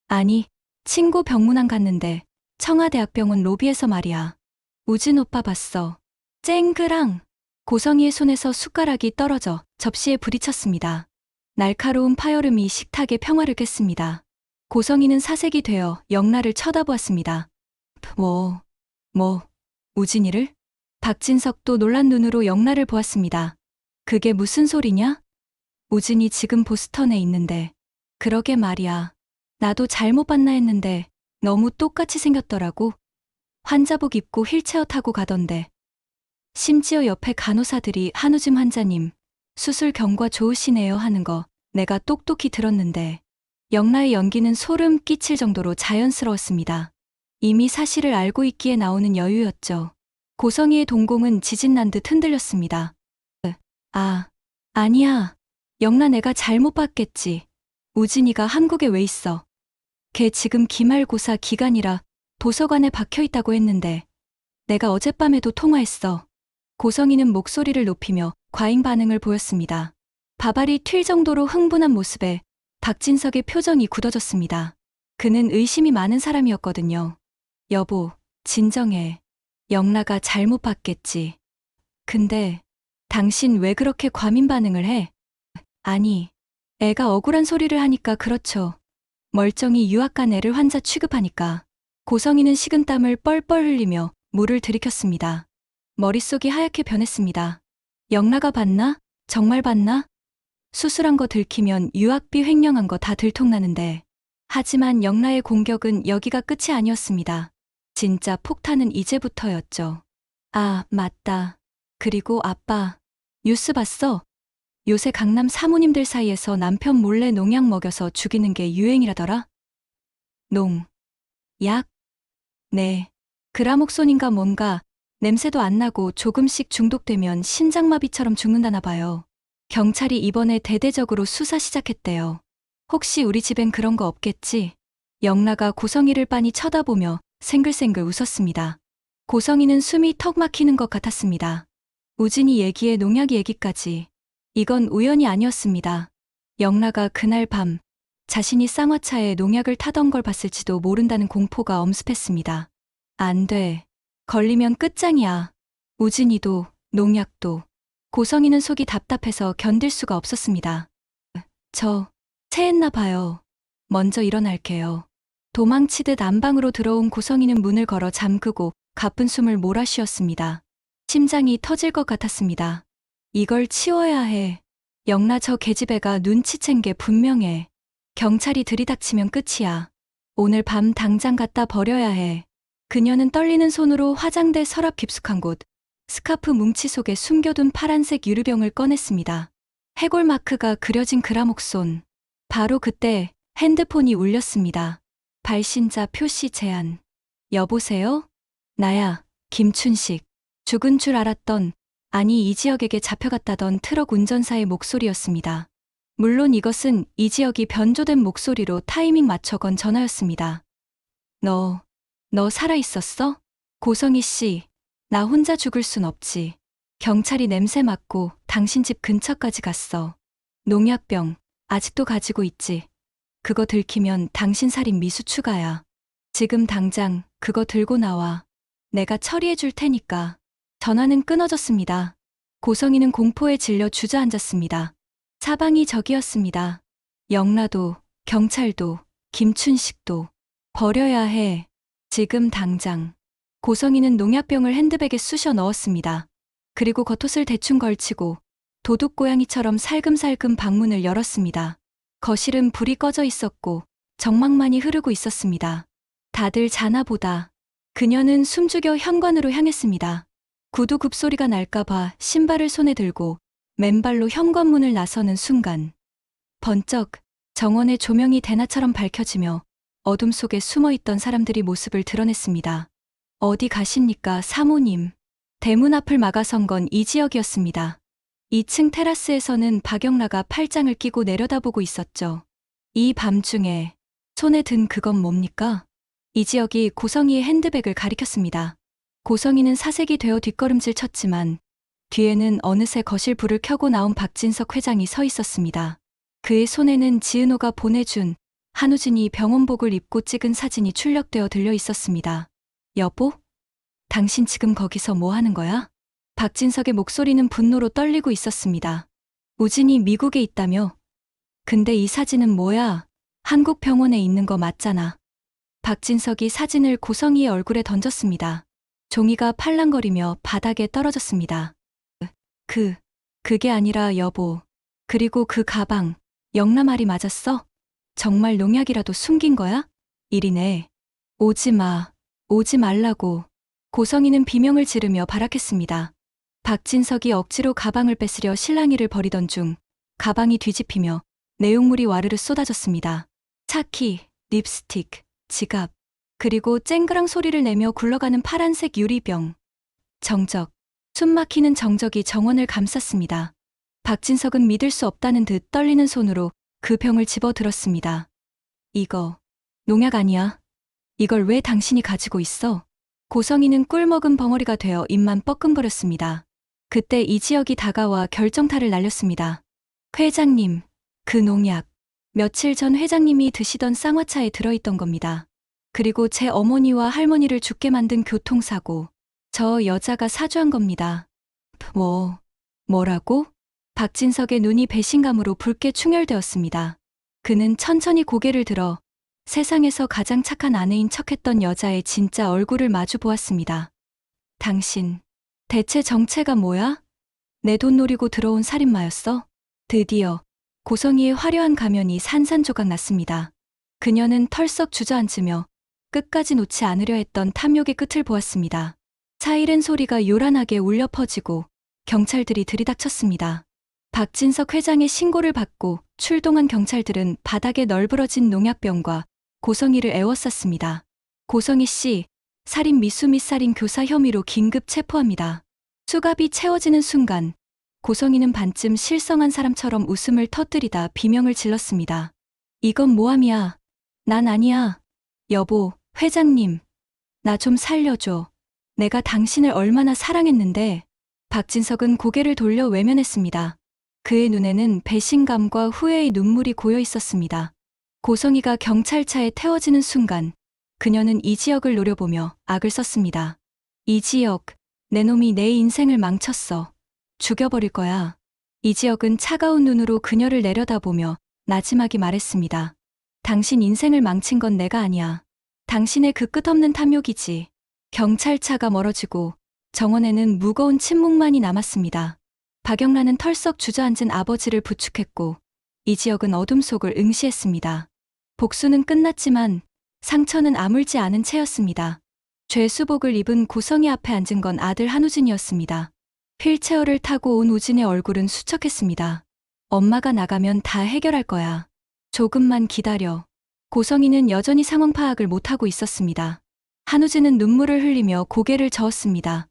아니, 친구 병문안 갔는데 청와대학병원 로비에서 말이야. 우진 오빠 봤어. 쨍그랑. 고성이의 손에서 숟가락이 떨어져 접시에 부딪혔습니다. 날카로운 파열음이 식탁의 평화를 깼습니다. 고성이는 사색이 되어 영라를 쳐다보았습니다. 우진이를? 박진석도 놀란 눈으로 영라를 보았습니다. 그게 무슨 소리냐? 우진이 지금 보스턴에 있는데. 그러게 말이야. 나도 잘못 봤나 했는데 너무 똑같이 생겼더라고. 환자복 입고 휠체어 타고 가던데. 심지어 옆에 간호사들이 한우즘 환자님, 수술 경과 좋으시네요 하는 거 내가 똑똑히 들었는데. 영라의 연기는 소름 끼칠 정도로 자연스러웠습니다. 이미 사실을 알고 있기에 나오는 여유였죠. 고성이의 동공은 지진난 듯 흔들렸습니다. 아니야. 영라 내가 잘못 봤겠지. 우진이가 한국에 왜 있어? 걔 지금 기말고사 기간이라 도서관에 박혀있다고 했는데 내가 어젯밤에도 통화했어. 고성이는 목소리를 높이며 과잉 반응을 보였습니다. 바발이 튈 정도로 흥분한 모습에 박진석의 표정이 굳어졌습니다. 그는 의심이 많은 사람이었거든요. 여보, 진정해. 영라가 잘못 봤겠지. 근데 당신 왜 그렇게 과민 반응을 해? 아니, 애가 억울한 소리를 하니까 그렇죠. 멀쩡히 유학 간 애를 환자 취급하니까. 고성이는 식은땀을 뻘뻘 흘리며 물을 들이켰습니다. 머릿속이 하얗게 변했습니다. 영라가 봤나? 정말 봤나? 수술한 거 들키면 유학비 횡령한 거 다 들통나는데. 하지만 영라의 공격은 여기가 끝이 아니었습니다. 진짜 폭탄은 이제부터였죠. 아, 맞다. 그리고 아빠, 뉴스 봤어? 요새 강남 사모님들 사이에서 남편 몰래 농약 먹여서 죽이는 게 유행이라더라? 약? 네. 그라목손인가 뭔가 냄새도 안 나고 조금씩 중독되면 심장마비처럼 죽는다나 봐요. 경찰이 이번에 대대적으로 수사 시작했대요. 혹시 우리 집엔 그런 거 없겠지? 영라가 고성이를 빤히 쳐다보며 생글생글 웃었습니다. 고성이는 숨이 턱 막히는 것 같았습니다. 우진이 얘기에 농약 얘기까지. 이건 우연이 아니었습니다. 영라가 그날 밤 자신이 쌍화차에 농약을 타던 걸 봤을지도 모른다는 공포가 엄습했습니다. 안 돼. 걸리면 끝장이야. 우진이도, 농약도. 고성이는 속이 답답해서 견딜 수가 없었습니다. 저, 체했나 봐요. 먼저 일어날게요. 도망치듯 안방으로 들어온 고성이는 문을 걸어 잠그고 가쁜 숨을 몰아쉬었습니다. 심장이 터질 것 같았습니다. 이걸 치워야 해. 영라 저 계집애가 눈치챈 게 분명해. 경찰이 들이닥치면 끝이야. 오늘 밤 당장 갖다 버려야 해. 그녀는 떨리는 손으로 화장대 서랍 깊숙한 곳, 스카프 뭉치 속에 숨겨둔 파란색 유리병을 꺼냈습니다. 해골 마크가 그려진 그라목손. 바로 그때 핸드폰이 울렸습니다. 발신자 표시 제한. 여보세요? 나야, 김춘식. 죽은 줄 알았던, 아니 이지혁에게 잡혀갔다던 트럭 운전사의 목소리였습니다. 물론 이것은 이지혁이 변조된 목소리로 타이밍 맞춰 건 전화였습니다. 너 살아있었어? 고성희 씨, 나 혼자 죽을 순 없지. 경찰이 냄새 맡고 당신 집 근처까지 갔어. 농약병, 아직도 가지고 있지. 그거 들키면 당신 살인 미수 추가야. 지금 당장 그거 들고 나와. 내가 처리해 줄 테니까. 전화는 끊어졌습니다. 고성희는 공포에 질려 주저앉았습니다. 사방이 적이었습니다. 영라도, 경찰도, 김춘식도. 버려야 해. 지금 당장. 고성희는 농약병을 핸드백에 쑤셔 넣었습니다. 그리고 겉옷을 대충 걸치고 도둑고양이처럼 살금살금 방문을 열었습니다. 거실은 불이 꺼져 있었고 정막만이 흐르고 있었습니다. 다들 자나 보다. 그녀는 숨죽여 현관으로 향했습니다. 구두 굽소리가 날까봐 신발을 손에 들고 맨발로 현관문을 나서는 순간 번쩍 정원의 조명이 대낮처럼 밝혀지며 어둠 속에 숨어있던 사람들이 모습을 드러냈습니다. 어디 가십니까, 사모님. 대문 앞을 막아선 건 이지혁이었습니다. 2층 테라스에서는 박영라가 팔짱을 끼고 내려다보고 있었죠. 이 밤중에 손에 든 그건 뭡니까? 이지혁이 고성희의 핸드백을 가리켰습니다. 고성희는 사색이 되어 뒷걸음질 쳤지만 뒤에는 어느새 거실 불을 켜고 나온 박진석 회장이 서 있었습니다. 그의 손에는 지은호가 보내준 한우진이 병원복을 입고 찍은 사진이 출력되어 들려 있었습니다. 여보? 당신 지금 거기서 뭐 하는 거야? 박진석의 목소리는 분노로 떨리고 있었습니다. 우진이 미국에 있다며? 근데 이 사진은 뭐야? 한국 병원에 있는 거 맞잖아. 박진석이 사진을 고성희의 얼굴에 던졌습니다. 종이가 팔랑거리며 바닥에 떨어졌습니다. 그게 아니라 여보. 그리고 그 가방, 영라 말이 맞았어? 정말 농약이라도 숨긴 거야? 이리네. 오지 마. 오지 말라고. 고성희는 비명을 지르며 발악했습니다. 박진석이 억지로 가방을 뺏으려 실랑이를 벌이던 중 가방이 뒤집히며 내용물이 와르르 쏟아졌습니다. 차키, 립스틱, 지갑, 그리고 쨍그랑 소리를 내며 굴러가는 파란색 유리병. 정적, 숨막히는 정적이 정원을 감쌌습니다. 박진석은 믿을 수 없다는 듯 떨리는 손으로 그 병을 집어들었습니다. 이거 농약 아니야. 이걸 왜 당신이 가지고 있어? 고성희는 꿀먹은 벙어리가 되어 입만 뻐끔거렸습니다. 그때 이지혁이 다가와 결정타를 날렸습니다. 회장님, 그 농약 며칠 전 회장님이 드시던 쌍화차에 들어있던 겁니다. 그리고 제 어머니와 할머니를 죽게 만든 교통사고, 저 여자가 사주한 겁니다. 뭐라고? 박진석의 눈이 배신감으로 붉게 충혈되었습니다. 그는 천천히 고개를 들어 세상에서 가장 착한 아내인 척했던 여자의 진짜 얼굴을 마주 보았습니다. 당신, 대체 정체가 뭐야? 내 돈 노리고 들어온 살인마였어? 드디어 고성희의 화려한 가면이 산산조각 났습니다. 그녀는 털썩 주저앉으며 끝까지 놓지 않으려 했던 탐욕의 끝을 보았습니다. 사이렌 소리가 요란하게 울려 퍼지고 경찰들이 들이닥쳤습니다. 박진석 회장의 신고를 받고 출동한 경찰들은 바닥에 널브러진 농약병과 고성희를 에워쌌습니다. 고성희 씨, 살인 미수 및 살인 교사 혐의로 긴급 체포합니다. 수갑이 채워지는 순간 고성희는 반쯤 실성한 사람처럼 웃음을 터뜨리다 비명을 질렀습니다. 이건 모함이야. 난 아니야. 여보, 회장님, 나 좀 살려줘. 내가 당신을 얼마나 사랑했는데. 박진석은 고개를 돌려 외면했습니다. 그의 눈에는 배신감과 후회의 눈물이 고여 있었습니다. 고성희가 경찰차에 태워지는 순간 그녀는 이지혁을 노려보며 악을 썼습니다. 이지혁, 내 놈이 내 인생을 망쳤어. 죽여버릴 거야. 이지혁은 차가운 눈으로 그녀를 내려다보며 나지막이 말했습니다. 당신 인생을 망친 건 내가 아니야. 당신의 그 끝없는 탐욕이지. 경찰차가 멀어지고 정원에는 무거운 침묵만이 남았습니다. 박영란은 털썩 주저앉은 아버지를 부축했고 이지혁은 어둠 속을 응시했습니다. 복수는 끝났지만 상처는 아물지 않은 채였습니다. 죄수복을 입은 고성희 앞에 앉은 건 아들 한우진이었습니다. 휠체어를 타고 온 우진의 얼굴은 수척했습니다. 엄마가 나가면 다 해결할 거야. 조금만 기다려. 고성희는 여전히 상황 파악을 못하고 있었습니다. 한우진은 눈물을 흘리며 고개를 저었습니다.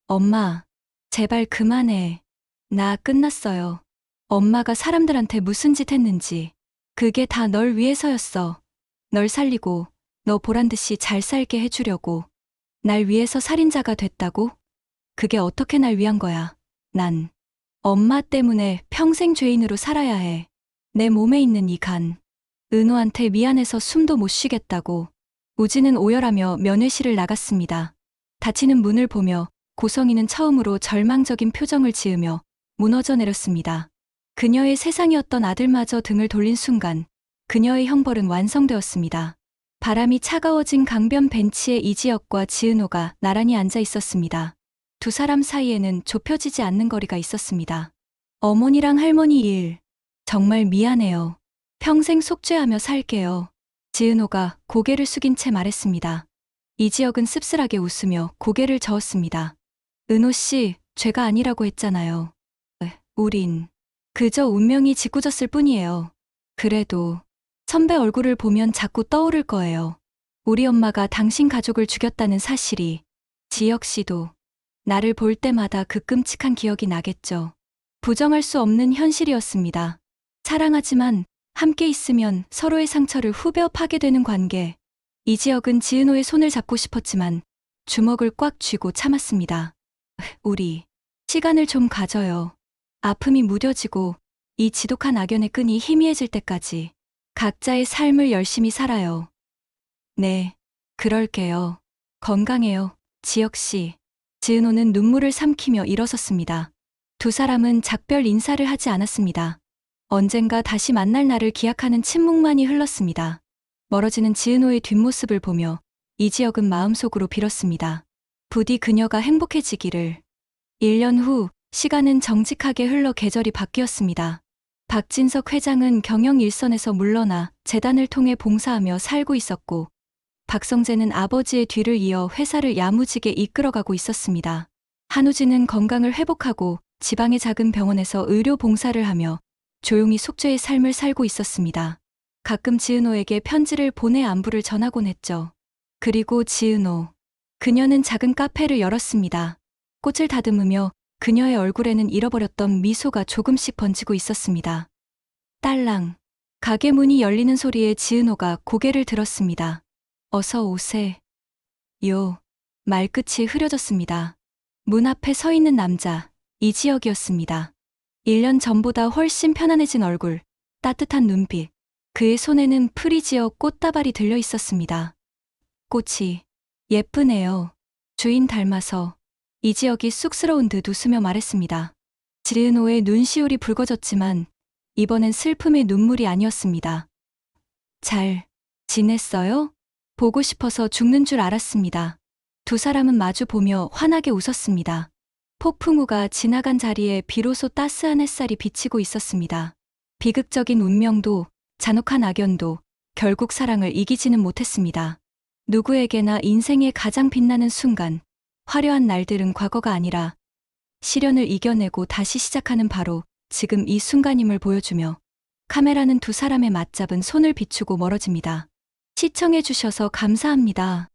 엄마, 제발 그만해. 나 끝났어요. 엄마가 사람들한테 무슨 짓 했는지. 그게 다 널 위해서였어. 널 살리고 너 보란듯이 잘 살게 해주려고. 날 위해서 살인자가 됐다고? 그게 어떻게 날 위한 거야. 난 엄마 때문에 평생 죄인으로 살아야 해. 내 몸에 있는 이 간. 은호한테 미안해서 숨도 못 쉬겠다고. 우진은 오열하며 면회실을 나갔습니다. 닫히는 문을 보며 고성희는 처음으로 절망적인 표정을 지으며 무너져 내렸습니다. 그녀의 세상이었던 아들마저 등을 돌린 순간 그녀의 형벌은 완성되었습니다. 바람이 차가워진 강변 벤치에 이지혁과 지은호가 나란히 앉아 있었습니다. 두 사람 사이에는 좁혀지지 않는 거리가 있었습니다. 어머니랑 할머니 일, 정말 미안해요. 평생 속죄하며 살게요. 지은호가 고개를 숙인 채 말했습니다. 이지혁은 씁쓸하게 웃으며 고개를 저었습니다. 은호 씨, 죄가 아니라고 했잖아요. 우린 그저 운명이 짓궂었을 뿐이에요. 그래도 선배 얼굴을 보면 자꾸 떠오를 거예요. 우리 엄마가 당신 가족을 죽였다는 사실이. 지혁 씨도 나를 볼 때마다 그 끔찍한 기억이 나겠죠. 부정할 수 없는 현실이었습니다. 사랑하지만 함께 있으면 서로의 상처를 후벼 파게 되는 관계. 이지혁은 지은호의 손을 잡고 싶었지만 주먹을 꽉 쥐고 참았습니다. 우리 시간을 좀 가져요. 아픔이 무뎌지고 이 지독한 악연의 끈이 희미해질 때까지 각자의 삶을 열심히 살아요. 네, 그럴게요. 건강해요, 지혁 씨. 지은호는 눈물을 삼키며 일어섰습니다. 두 사람은 작별 인사를 하지 않았습니다. 언젠가 다시 만날 날을 기약하는 침묵만이 흘렀습니다. 멀어지는 지은호의 뒷모습을 보며 이지혁은 마음속으로 빌었습니다. 부디 그녀가 행복해지기를. 1년 후 시간은 정직하게 흘러 계절이 바뀌었습니다. 박진석 회장은 경영 일선에서 물러나 재단을 통해 봉사하며 살고 있었고 박성재는 아버지의 뒤를 이어 회사를 야무지게 이끌어가고 있었습니다. 한우진은 건강을 회복하고 지방의 작은 병원에서 의료 봉사를 하며 조용히 속죄의 삶을 살고 있었습니다. 가끔 지은호에게 편지를 보내 안부를 전하곤 했죠. 그리고 지은호. 그녀는 작은 카페를 열었습니다. 꽃을 다듬으며 그녀의 얼굴에는 잃어버렸던 미소가 조금씩 번지고 있었습니다. 딸랑. 가게 문이 열리는 소리에 지은호가 고개를 들었습니다. 어서 오세. 요. 말끝이 흐려졌습니다. 문 앞에 서 있는 남자, 이지혁이었습니다. 1년 전보다 훨씬 편안해진 얼굴, 따뜻한 눈빛. 그의 손에는 프리지어 꽃다발이 들려 있었습니다. 꽃이 예쁘네요. 주인 닮아서. 이지혁이 쑥스러운 듯 웃으며 말했습니다. 지은호의 눈시울이 붉어졌지만 이번엔 슬픔의 눈물이 아니었습니다. 잘 지냈어요? 보고 싶어서 죽는 줄 알았습니다. 두 사람은 마주 보며 환하게 웃었습니다. 폭풍우가 지나간 자리에 비로소 따스한 햇살이 비치고 있었습니다. 비극적인 운명도 잔혹한 악연도 결국 사랑을 이기지는 못했습니다. 누구에게나 인생의 가장 빛나는 순간, 화려한 날들은 과거가 아니라 시련을 이겨내고 다시 시작하는 바로 지금 이 순간임을 보여주며 카메라는 두 사람의 맞잡은 손을 비추고 멀어집니다. 시청해주셔서 감사합니다.